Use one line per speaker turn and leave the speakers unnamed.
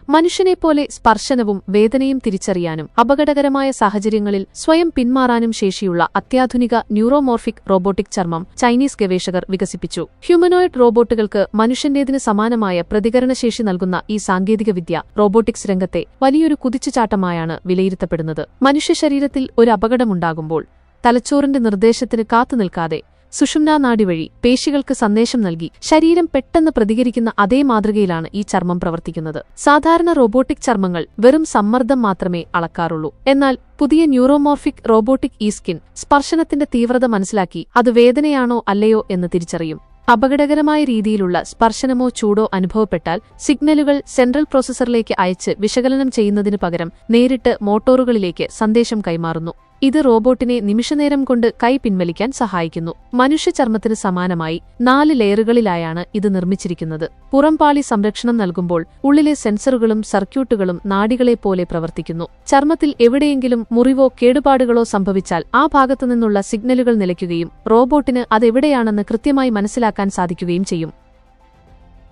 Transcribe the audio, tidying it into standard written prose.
മനുഷ്യനെപ്പോലെ സ്പർശനവും വേദനയും തിരിച്ചറിയാനും അപകടകരമായ സാഹചര്യങ്ങളിൽ സ്വയം പിന്മാറാനും ശേഷിയുള്ള അത്യാധുനിക ന്യൂറോമോർഫിക് റോബോട്ടിക് ചർമ്മം ചൈനീസ് ഗവേഷകർ വികസിപ്പിച്ചു. ഹ്യൂമനോയിഡ് റോബോട്ടുകൾക്ക് മനുഷ്യന്റേതിന് സമാനമായ പ്രതികരണശേഷി നൽകുന്ന ഈ സാങ്കേതികവിദ്യ റോബോട്ടിക്സ് രംഗത്തെ വലിയൊരു കുതിച്ചുചാട്ടമായാണ് വിലയിരുത്തപ്പെടുന്നത്. മനുഷ്യശരീരത്തിൽ ഒരു അപകടമുണ്ടാകുമ്പോൾ തലച്ചോറിന്റെ നിർദ്ദേശത്തിന് കാത്തുനിൽക്കാതെ സുഷുമ്നാ നാഡി വഴി പേശികൾക്ക് സന്ദേശം നൽകി ശരീരം പെട്ടെന്ന് പ്രതികരിക്കുന്ന അതേ മാതൃകയിലാണ് ഈ ചർമ്മം പ്രവർത്തിക്കുന്നത്. സാധാരണ റോബോട്ടിക് ചർമ്മങ്ങൾ വെറും സമ്മർദ്ദം മാത്രമേ അളക്കാറുള്ളൂ. എന്നാൽ പുതിയ ന്യൂറോമോർഫിക് റോബോട്ടിക് സ്കിൻ സ്പർശനത്തിന്റെ തീവ്രത മനസ്സിലാക്കി അത് വേദനയാണോ അല്ലയോ എന്ന് തിരിച്ചറിയും. അപകടകരമായ രീതിയിലുള്ള സ്പർശനമോ ചൂടോ അനുഭവപ്പെട്ടാൽ സിഗ്നലുകൾ സെൻട്രൽ പ്രോസസറിലേക്ക് അയച്ച് വിശകലനം ചെയ്യുന്നതിനു പകരം നേരിട്ട് മോട്ടോറുകളിലേക്ക് സന്ദേശം കൈമാറുന്നു. ഇത് റോബോട്ടിനെ നിമിഷനേരം കൊണ്ട് കൈ പിൻവലിക്കാൻ സഹായിക്കുന്നു. മനുഷ്യ ചർമ്മത്തിന് സമാനമായി 4 ലെയറുകളിലായാണ് ഇത് നിർമ്മിച്ചിരിക്കുന്നത്. പുറംപാളി സംരക്ഷണം നൽകുമ്പോൾ ഉള്ളിലെ സെൻസറുകളും സർക്യൂട്ടുകളും നാഡികളെപ്പോലെ പ്രവർത്തിക്കുന്നു. ചർമ്മത്തിൽ എവിടെയെങ്കിലും മുറിവോ കേടുപാടുകളോ സംഭവിച്ചാൽ ആ ഭാഗത്തുനിന്നുള്ള സിഗ്നലുകൾ നിലയ്ക്കുകയും റോബോട്ടിന് അതെവിടെയാണെന്ന് കൃത്യമായി മനസ്സിലാക്കാൻ സാധിക്കുകയും ചെയ്യും.